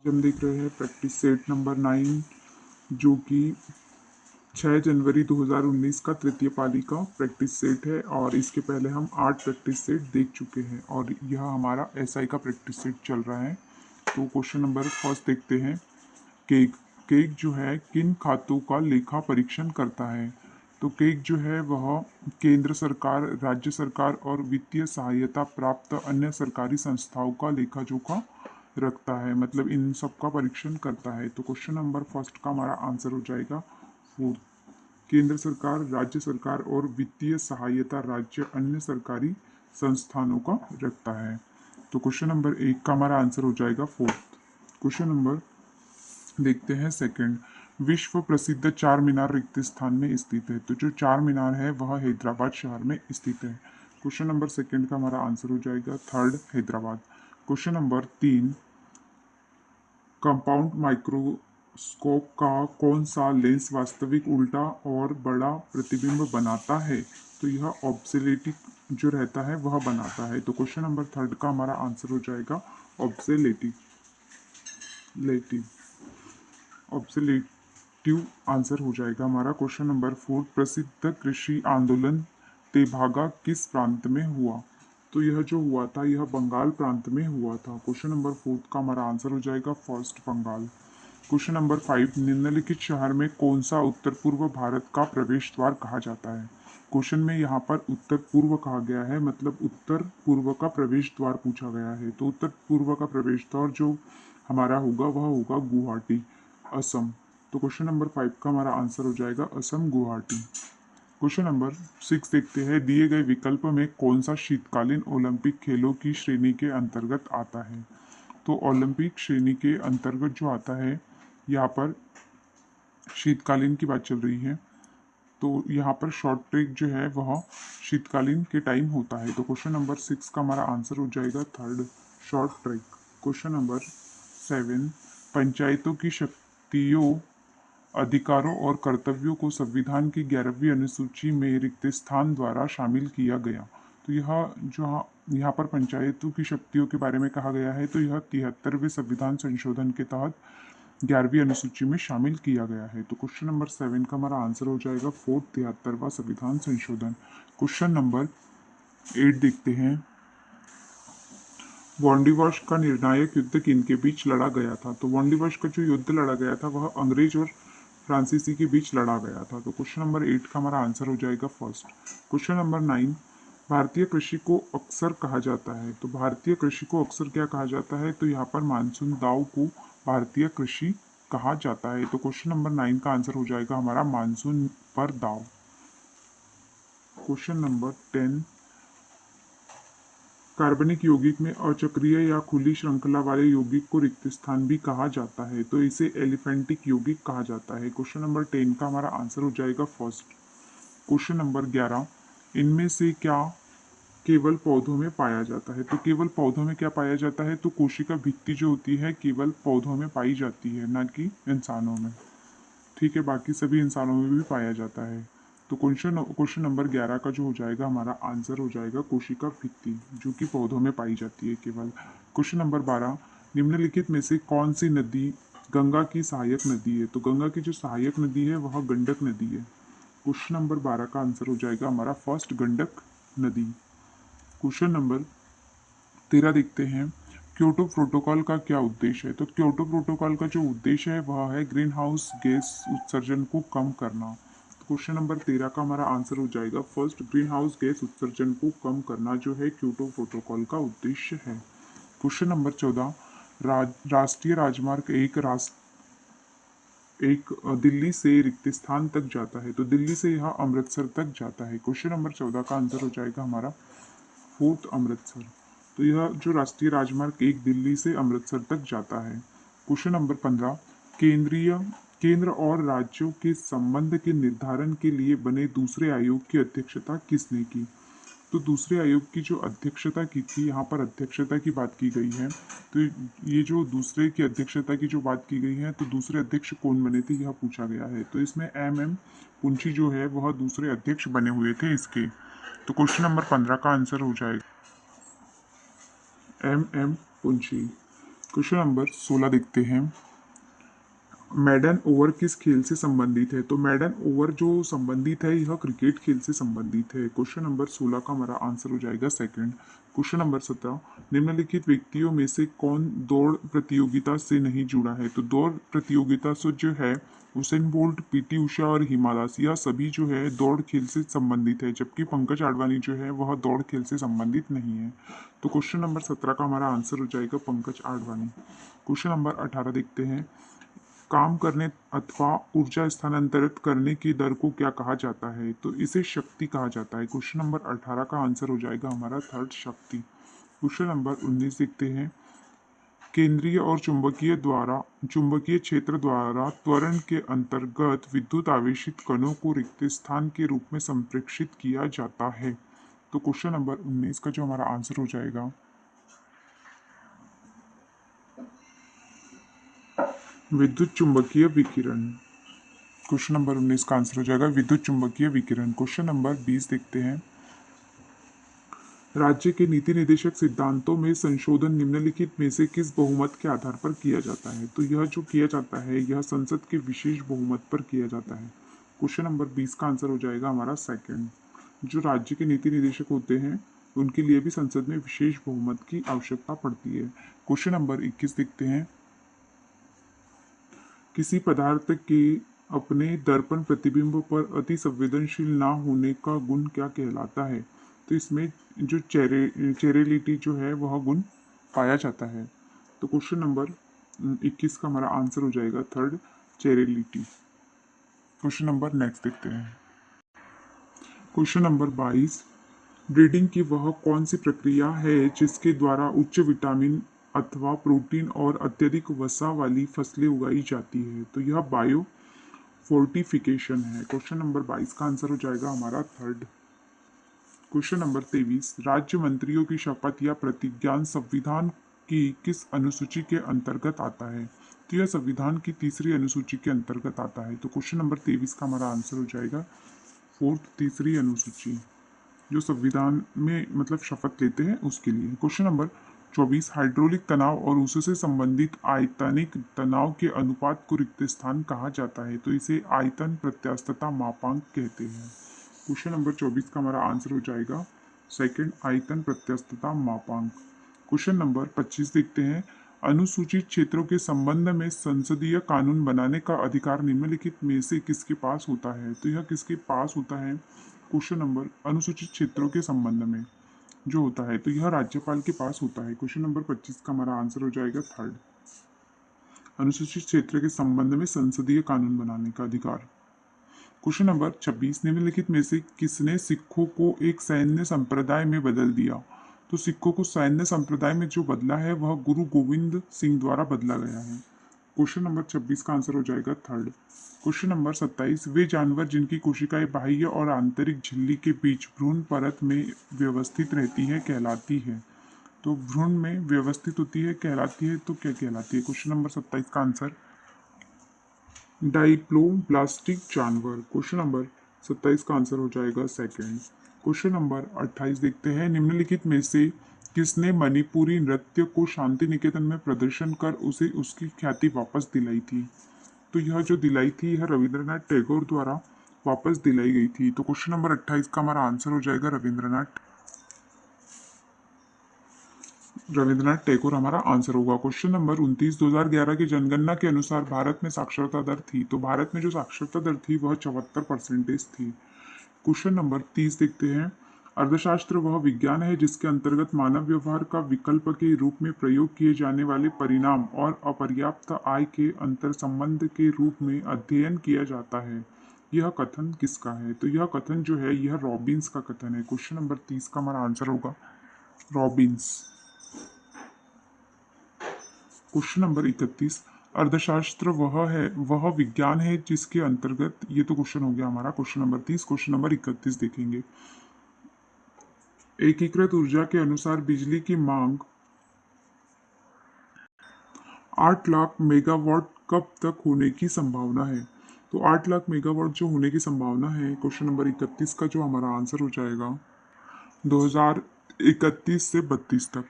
हम देख रहे हैं प्रैक्टिस सेट नंबर 9, जो कि 6 जनवरी 2019 का तृतीय पाली का प्रैक्टिस सेट है। और इसके पहले हम 8 प्रैक्टिस सेट देख चुके हैं और यह हमारा एसआई का प्रैक्टिस सेट चल रहा है। तो क्वेश्चन नंबर फर्स्ट देखते हैं। केक केक जो है किन खातों का लेखा परीक्षण करता है? तो केक जो है वह केंद्र सरकार, राज्य सरकार और वित्तीय सहायता प्राप्त अन्य सरकारी संस्थाओं का लेखा जोखा रखता है, मतलब इन सब का परीक्षण करता है। तो क्वेश्चन नंबर फर्स्ट का हमारा आंसर हो जाएगा फोर्थ। केंद्र सरकार, राज्य सरकार और वित्तीय सहायता राज्य अन्य सरकारी संस्थानों का रखता है। तो क्वेश्चन नंबर 1 का हमारा आंसर हो जाएगा फोर्थ। क्वेश्चन नंबर देखते हैं सेकंड। विश्व प्रसिद्ध चार मीनार रिक्त स्थान में स्थित है। तो जो चार मीनार है वह हैदराबाद शहर में स्थित है। क्वेश्चन नंबर सेकंड का हमारा आंसर हो जाएगा third, Hyderabad. Question number 3। Compound microscope का कौन सा लेंस वास्तविक उल्टा और बड़ा प्रतिबिंब बनाता है? तो यह ऑब्सेलेटिक जो रहता है वह बनाता है। तो क्वेश्चन नंबर थर्ड का हमारा आंसर हो जाएगा ऑब्सेलेटिव लेटिव ऑब्सेलेटिव आंसर हो जाएगा हमारा। Question number four. प्रसिद्ध कृषि आंदोलन तेभागा किस प्रांत में हुआ? तो यह जो हुआ था यह बंगाल प्रांत में हुआ था। क्वेश्चन नंबर फोर्थ का हमारा आंसर हो जाएगा फर्स्ट, बंगाल। Question number 5। निम्नलिखित शहर में कौन सा उत्तर पूर्व भारत का प्रवेश द्वार कहा जाता है? क्वेश्चन में यहाँ पर उत्तर पूर्व कहा गया है, मतलब उत्तर पूर्व का प्रवेश द्वार पूछा गया है। तो उत्तर पूर्व का प्रवेश द्वार जो हमारा होगा वह होगा गुवाहाटी, असम। तो क्वेश्चन नंबर 5 का हमारा आंसर हो जाएगा असम, गुवाहाटी। क्वेश्चन नंबर 6 देखते हैं। दिए गए विकल्प में कौन सा शीतकालीन ओलंपिक खेलों की श्रेणी के अंतर्गत आता है? तो ओलंपिक श्रेणी के अंतर्गत जो आता है, यहाँ पर शीतकालीन की बात चल रही है। तो यहाँ पर शॉर्ट ट्रैक जो है वह शीतकालीन के टाइम होता है। तो क्वेश्चन नंबर 6 का हमारा आंसर हो जाएगा third, short track. Question number 7। पंचायतों की शक्तियों, अधिकारों और कर्तव्यों को संविधान की 11वीं अनुसूची में रिक्त स्थान द्वारा शामिल किया गया। तो यह जो यहाँ पर पंचायतों की शक्तियों के बारे में कहा गया है, तो यह 73वें संविधान संशोधन के तहत 11वीं अनुसूची में शामिल किया गया है। तो क्वेश्चन नंबर 7 का हमारा आंसर हो जाएगा फोर्थ, 73वां संविधान संशोधन। क्वेश्चन नंबर 8 देखते हैं। वांडीवाश का निर्णायक युद्ध किनके बीच लड़ा गया था? तो वांडीवाश का जो युद्ध लड़ा गया था वह अंग्रेज और फ्रांसीसी के बीच लड़ा गया था। तो क्वेश्चन नंबर 8 का हमारा आंसर हो जाएगा फर्स्ट। Question number 9। भारतीय कृषि को अक्सर कहा जाता है। तो भारतीय कृषि को अक्सर क्या कहा जाता है? तो यहाँ पर मानसून दाव को भारतीय कृषि कहा जाता है। तो क्वेश्चन नंबर 9 का आंसर हो जाएगा हमारा मानसून पर दाव। Question number 10। कार्बनिक यौगिक में अचक्रीय या खुली श्रृंखला वाले यौगिक को रिक्त स्थान भी कहा जाता है। तो इसे एलिफेंटिक यौगिक कहा जाता है। क्वेश्चन नंबर 10 का हमारा आंसर हो जाएगा फर्स्ट। Question number 11। इनमें से क्या केवल पौधों में पाया जाता है? तो केवल पौधों में क्या पाया जाता है? तो कोशिका भित्ति जो होती है केवल पौधों में पाई जाती है, ना कि इंसानों में। ठीक है, बाकी सभी इंसानों में भी पाया जाता है। तो क्वेश्चन नंबर 11 का जो हो जाएगा हमारा आंसर हो जाएगा कोशिका भित्ति, जो कि पौधों में पाई जाती है केवल। Question number 12। निम्नलिखित में से कौन सी नदी गंगा की सहायक नदी है? तो गंगा की जो सहायक नदी है वह गंडक नदी है। क्वेश्चन नंबर 12 का आंसर हो जाएगा हमारा फर्स्ट, गंडक नदी। क्वेश्चन नंबर 13 देखते हैं। क्योटो प्रोटोकॉल का क्या उद्देश्य है? तो क्योटो प्रोटोकॉल का जो उद्देश्य है वह है ग्रीन हाउस गैस उत्सर्जन को कम करना। तो क्वेश्चन नंबर 13 का हमारा आंसर हो जाएगा फर्स्ट, ग्रीन हाउस गैस उत्सर्जन को कम करना जो है क्योटो प्रोटोकॉल का उद्देश्य है। Question number 14। राष्ट्रीय राजमार्ग दिल्ली से रिक्त स्थान तक जाता है। तो दिल्ली से यह अमृतसर तक जाता है। क्वेश्चन नंबर 14 का आंसर हो जाएगा हमारा फोर्थ, अमृतसर। तो यह जो राष्ट्रीय राजमार्ग एक दिल्ली से अमृतसर तक जाता है। Question number 15। केंद्र और राज्यों के संबंध के निर्धारण के लिए बने दूसरे आयोग की अध्यक्षता किसने की? तो दूसरे आयोग की जो अध्यक्षता की थी, यहाँ पर अध्यक्षता की बात की गई है। तो ये जो दूसरे की अध्यक्षता की जो बात की गई है, तो दूसरे अध्यक्ष कौन बने थे यह पूछा गया है। तो इसमें एम पुंची जो है वह दूसरे अध्यक्ष बने हुए थे इसके। तो क्वेश्चन नंबर 15 का आंसर हो जाएगा एम पुंची। क्वेश्चन नंबर 16 देखते हैं। मैडन ओवर किस खेल से संबंधित है? तो मैडन ओवर जो संबंधित है यह क्रिकेट खेल से संबंधित है। क्वेश्चन नंबर 16 का हमारा आंसर हो जाएगा सेकंड। क्वेश्चन नंबर 17, निम्नलिखित व्यक्तियों में से कौन दौड़ प्रतियोगिता से नहीं जुड़ा है? तो दौड़ प्रतियोगिता से जो है उसेन बोल्ट, पीटी उषा और हिमा दास, यह सभी जो है दौड़ खेल से संबंधित है, जबकि पंकज आडवाणी जो है वह दौड़ खेल से संबंधित नहीं है। तो क्वेश्चन नंबर 17 का हमारा आंसर हो जाएगा पंकज आडवाणी। क्वेश्चन नंबर 18 देखते हैं। काम करने अथवा ऊर्जा स्थानांतरित करने की दर को क्या कहा जाता है? तो इसे शक्ति कहा जाता है। क्वेश्चन नंबर 18 का आंसर हो जाएगा हमारा थर्ड, शक्ति। क्वेश्चन नंबर 19 देखते हैं। केंद्रीय और चुंबकीय क्षेत्र द्वारा त्वरण के अंतर्गत विद्युत आवेशित कणों को रिक्त स्थान के रूप में संप्रेषित किया जाता है। तो क्वेश्चन नंबर 19 का जो हमारा आंसर हो जाएगा विद्युत चुंबकीय विकिरण। क्वेश्चन नंबर 19 का आंसर हो जाएगा विद्युत चुंबकीय विकिरण। क्वेश्चन नंबर 20 देखते हैं। राज्य के नीति निर्देशक सिद्धांतों में संशोधन निम्नलिखित में से किस बहुमत के आधार पर किया जाता है? तो यह जो किया जाता है यह संसद के विशेष बहुमत पर किया जाता है। क्वेश्चन नंबर 20 का आंसर हो जाएगा हमारा सेकंड। जो राज्य के नीति निर्देशक होते हैं उनके लिए भी संसद में विशेष बहुमत की आवश्यकता पड़ती है। क्वेश्चन नंबर 21 देखते हैं। किसी पदार्थ के अपने दर्पण प्रतिबिंब पर अति संवेदनशील ना होने का गुण क्या कहलाता है? तो इसमें जो चेरेलिटी जो है वह गुण पाया जाता है। तो क्वेश्चन नंबर 21 का हमारा आंसर हो जाएगा थर्ड, चेरेलिटी। क्वेश्चन नंबर नेक्स्ट देखते हैं। क्वेश्चन नंबर 22, ब्रीडिंग की वह कौन सी प्रक्रिया है जिसके द्वारा उच्च विटामिन अथवा प्रोटीन और अत्यधिक वसा वाली फसलें उगाई जाती है? तो यह बायो फोर्टिफिकेशन है। क्वेश्चन नंबर 22 का आंसर हो जाएगा हमारा थर्ड। क्वेश्चन नंबर 23, राज्य मंत्रियों की शपथ या प्रतिज्ञान संविधान की किस अनुसूची के अंतर्गत आता है? तो यह संविधान की तीसरी अनुसूची के अंतर्गत आता है। तो क्वेश्चन नंबर 23 का हमारा आंसर हो जाएगा फोर्थ, तीसरी अनुसूची, जो संविधान में मतलब शपथ लेते हैं उसके लिए। क्वेश्चन नंबर 24, हाइड्रोलिक तनाव और उससे संबंधित आयतनिक तनाव के अनुपात को रिक्त स्थान कहा जाता है? तो इसे आयतन प्रत्यास्थता मापांक कहते हैं। क्वेश्चन नंबर 24 का हमारा आंसर हो जाएगा सेकंड, आयतन प्रत्यास्थता मापांक। क्वेश्चन नंबर 25 देखते हैं। अनुसूचित क्षेत्रों के संबंध में संसदीय कानून बनाने का अधिकार निम्नलिखित में से किसके पास होता है? तो यह किसके पास होता है? क्वेश्चन नंबर अनुसूचित क्षेत्रों के संबंध में जो होता है तो यह राज्यपाल के पास होता है। क्वेश्चन नंबर 25 का हमारा आंसर हो जाएगा थर्ड, अनुसूचित क्षेत्र के संबंध में संसदीय कानून बनाने का अधिकार। क्वेश्चन नंबर 26, निम्नलिखित में से किसने सिखों को एक सैन्य संप्रदाय में बदल दिया? तो सिखों को सैन्य संप्रदाय में जो बदला है वह गुरु गोविंद सिंह द्वारा बदला गया है। क्वेश्चन नंबर 26 का आंसर हो जाएगा थर्ड। क्वेश्चन नंबर 27, वे जानवर जिनकी कोशिकाएं बाह्य और आंतरिक झिल्ली के बीच भ्रूण परत में व्यवस्थित रहती है कहलाती है? तो भ्रूण में व्यवस्थित होती है कहलाती है, तो क्या कहलाती है? क्वेश्चन नंबर 27 का आंसर डाइप्लोब्लास्टिक जानवर। क्वेश्चन नंबर 27 का आंसर हो जाएगा सेकंड। क्वेश्चन नंबर 28 देखते हैं। निम्नलिखित में से किसने मणिपुरी नृत्य को शांति निकेतन में प्रदर्शन कर उसे उसकी ख्याति वापस दिलाई थी? तो यह जो दिलाई थी यह रविंद्रनाथ टैगोर द्वारा वापस दिलाई गई थी। तो क्वेश्चन नंबर 28 का हमारा आंसर हो जाएगा रविंद्रनाथ टैगोर हमारा आंसर होगा। क्वेश्चन नंबर 29, 2011 की जनगणना के अनुसार भारत में साक्षरता दर थी? तो भारत में जो साक्षरता दर थी वह 74% थी। क्वेश्चन नंबर 30 देखते हैं। अर्थशास्त्र वह विज्ञान है जिसके अंतर्गत मानव व्यवहार का विकल्प के रूप में प्रयोग किए जाने वाले परिणाम और अपर्याप्त आय के अंतर संबंध के रूप में अध्ययन किया जाता है। यह कथन किसका है? तो यह कथन जो है यह रॉबिन्स का कथन है। क्वेश्चन नंबर 30 का हमारा आंसर होगा रॉबिन्स। क्वेश्चन नंबर 31, अर्थशास्त्र वह विज्ञान है जिसके अंतर्गत, ये तो क्वेश्चन हो गया हमारा क्वेश्चन नंबर 30। क्वेश्चन नंबर 31 देखेंगे। एकीकृत ऊर्जा के अनुसार बिजली की मांग 8 लाख मेगावाट कब तक होने की संभावना है? तो 8 लाख मेगावाट जो होने की संभावना है, क्वेश्चन नंबर 31 का जो हमारा आंसर हो जाएगा 2031 से 32 तक।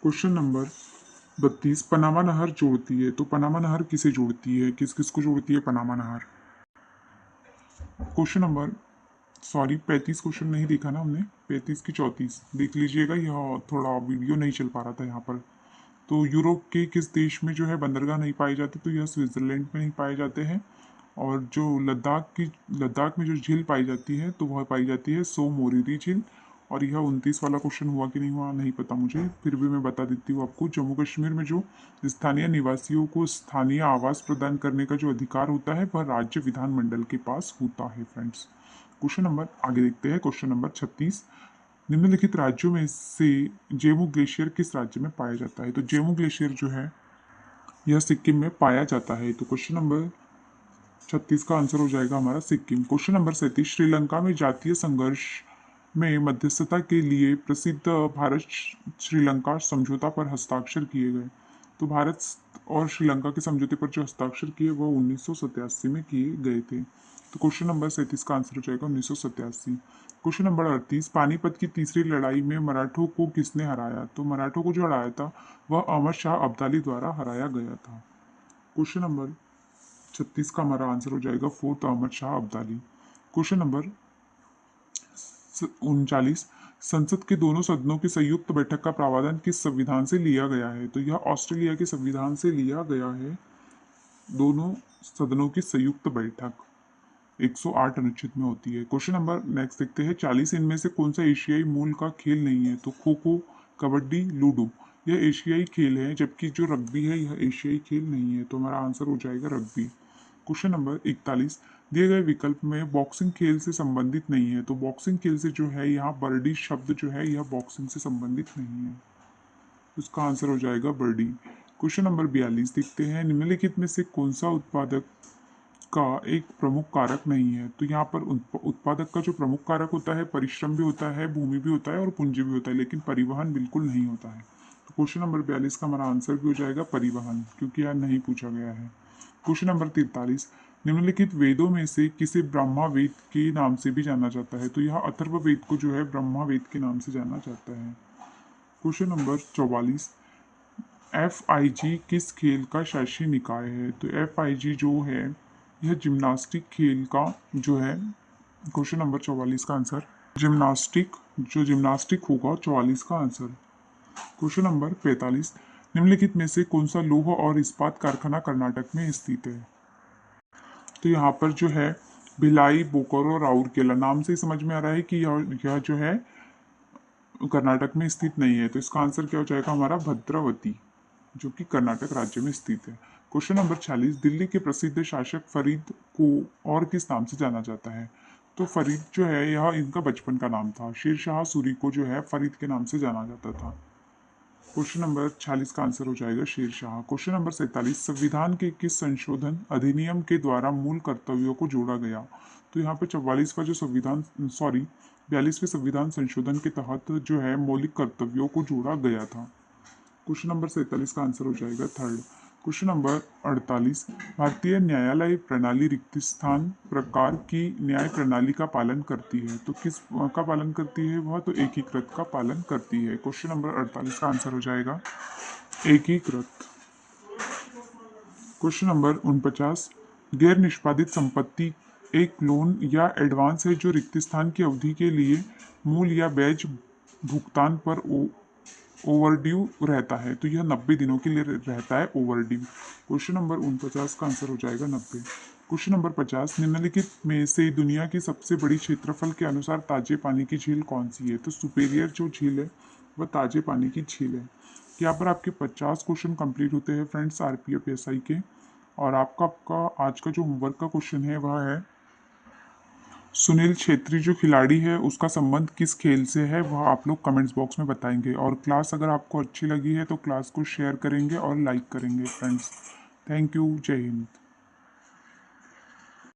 क्वेश्चन नंबर 32, पनामा नहर जोड़ती है, तो पनामा नहर किसे जोड़ती है, किस किस को जोड़ती है पनामा नहर। क्वेश्चन नंबर 35 क्वेश्चन नहीं देखा ना हमने, 35 की 34 देख लीजिएगा, यह थोड़ा वीडियो नहीं चल पा रहा था यहाँ पर। तो यूरोप के किस देश में जो है बंदरगाह नहीं पाए जाते, तो यह स्विट्जरलैंड में नहीं पाए जाते हैं। और जो लद्दाख में जो झील पाई जाती है, तो वह पाई जाती है सो मोरिरी झील। और यह 29 वाला क्वेश्चन हुआ कि नहीं हुआ नहीं पता मुझे, फिर भी मैं बता देती हूँ आपको। जम्मू कश्मीर में जो स्थानीय निवासियों को स्थानीय आवास प्रदान करने का जो अधिकार होता है, वह राज्य विधानमंडल के पास होता है फ्रेंड्स। क्वेश्चन नंबर आगे देखते हैं, क्वेश्चन नंबर 36, निम्नलिखित राज्यों में से जेमू ग्लेशियर किस राज्य में पाया जाता है। तो जेमू ग्लेशियर जो है यह सिक्किम में पाया जाता है। तो क्वेश्चन नंबर 36 का आंसर हो जाएगा हमारा सिक्किम। क्वेश्चन नंबर 37, श्रीलंका में जातीय संघर्ष में मध्यस्थता के लिए प्रसिद्ध भारत श्रीलंका समझौता पर हस्ताक्षर किए गए। तो भारत और श्रीलंका के समझौते पर जो हस्ताक्षर किए वह 1987 में किए गए थे। तो क्वेश्चन नंबर 37 का आंसर हो जाएगा 1987। क्वेश्चन नंबर 38, पानीपत की तीसरी लड़ाई में मराठों को किसने हराया। तो मराठों को जो हराया था वह अहमद शाह अब्दाली द्वारा हराया गया था। क्वेश्चन नंबर 36 का हमारा आंसर हो जाएगा 4 अहमद शाह अब्दाली। क्वेश्चन नंबर 39, संसद के दोनों सदनों की संयुक्त बैठक का प्रावधान किस संविधान से लिया गया है। तो यह ऑस्ट्रेलिया के संविधान से लिया गया है। दोनों सदनों की संयुक्त बैठक 108 अनुच्छेद में होती है। क्वेश्चन नंबर नेक्स्ट देखते हैं, 40 इनमें से कौन सा एशियाई मूल का खेल नहीं है। तो खो खो, कबड्डी, लूडो यह एशियाई खेल है, जबकि जो रग्बी है यह एशियाई खेल नहीं है। तो हमारा आंसर हो जाएगा रग्बी। क्वेश्चन नंबर 41, दिए गए विकल्प में बॉक्सिंग खेल से संबंधित नहीं है। तो बॉक्सिंग खेल से जो है यहाँ बर्डी शब्द जो है यह बॉक्सिंग से संबंधित नहीं है। उसका आंसर हो जाएगा बर्डी। क्वेश्चन नंबर 42 देखते हैं, निम्नलिखित में से कौन सा उत्पादक का एक प्रमुख कारक नहीं है। तो यहाँ पर उत्पादक का जो प्रमुख कारक होता है परिश्रम भी होता है, भूमि भी होता है और पूंजी भी होता है, लेकिन परिवहन बिल्कुल नहीं होता है। तो क्वेश्चन नंबर 42 का हमारा आंसर भी हो जाएगा परिवहन, क्योंकि यह नहीं पूछा गया है। क्वेश्चन नंबर 43, निम्नलिखित वेदों में से किसे ब्रह्मा वेद के नाम से भी जाना जाता है। तो यह अथर्व वेद को जो है ब्रह्मा वेद के नाम से जाना जाता है। क्वेश्चन नंबर 44, FIG किस खेल का शासी निकाय है। तो FIG जो है यह जिम्नास्टिक खेल का जो है। क्वेश्चन नंबर 44 का आंसर जिम्नास्टिक, जो जिम्नास्टिक होगा 44 का आंसर। क्वेश्चन नंबर 45, निम्नलिखित में से कौन सा लौह और इस्पात कारखाना कर्नाटक में स्थित है। तो यहाँ पर जो है भिलाई, बोकारो, राउरकेला नाम से समझ में आ रहा है कि यह जो है कर्नाटक में स्थित नहीं है। तो इसका आंसर क्या हो जाएगा हमारा भद्रावती, जो कि कर्नाटक राज्य में स्थित है। क्वेश्चन नंबर 46, दिल्ली के प्रसिद्ध शासक फरीद को और किस नाम से जाना जाता है। तो फरीद जो है यह इनका बचपन का नाम था। शेर शाह सूरी को जो है फरीद के नाम से जाना जाता था। क्वेश्चन नंबर 46 का आंसर हो जाएगा शेर शाह। क्वेश्चन नंबर 47, संविधान के किस संशोधन अधिनियम के द्वारा मूल कर्तव्यों को जोड़ा गया। तो यहाँ पे 44वां जो संविधान 42वें संविधान संशोधन के तहत जो है मौलिक कर्तव्यों को जोड़ा गया था। क्वेश्चन नंबर 47 का आंसर हो जाएगा थर्ड। क्वेश्चन नंबर 48, भारतीय न्यायालय प्रणाली रिक्त स्थान प्रकार की न्याय प्रणाली का पालन करती है। तो किस का पालन करती है वह, तो एकीकृत का पालन करती है। क्वेश्चन नंबर 48 का आंसर हो जाएगा एकीकृत। क्वेश्चन नंबर 49, गैर निष्पादित संपत्ति एक लोन या एडवांस है जो रिक्त स्थान की अवधि के लिए मूल या ब्याज भुगतान पर ओवरड्यू रहता है। तो यह 90 दिनों के लिए रहता है ओवरड्यू। क्वेश्चन नंबर 49 का आंसर हो जाएगा 90। क्वेश्चन नंबर 50, निम्नलिखित में से दुनिया की सबसे बड़ी क्षेत्रफल के अनुसार ताजे पानी की झील कौन सी है। तो सुपेरियर जो झील है वह ताजे पानी की झील है। यहाँ पर आपके 50 क्वेश्चन कंप्लीट होते हैं फ्रेंड्स RPF SI के। और आपका आज का जो होमवर्क का क्वेश्चन है वह है, सुनील छेत्री जो खिलाड़ी है उसका संबंध किस खेल से है, वह आप लोग कमेंट्स बॉक्स में बताएंगे। और क्लास अगर आपको अच्छी लगी है तो क्लास को शेयर करेंगे और लाइक करेंगे फ्रेंड्स। थैंक यू, जय हिंद।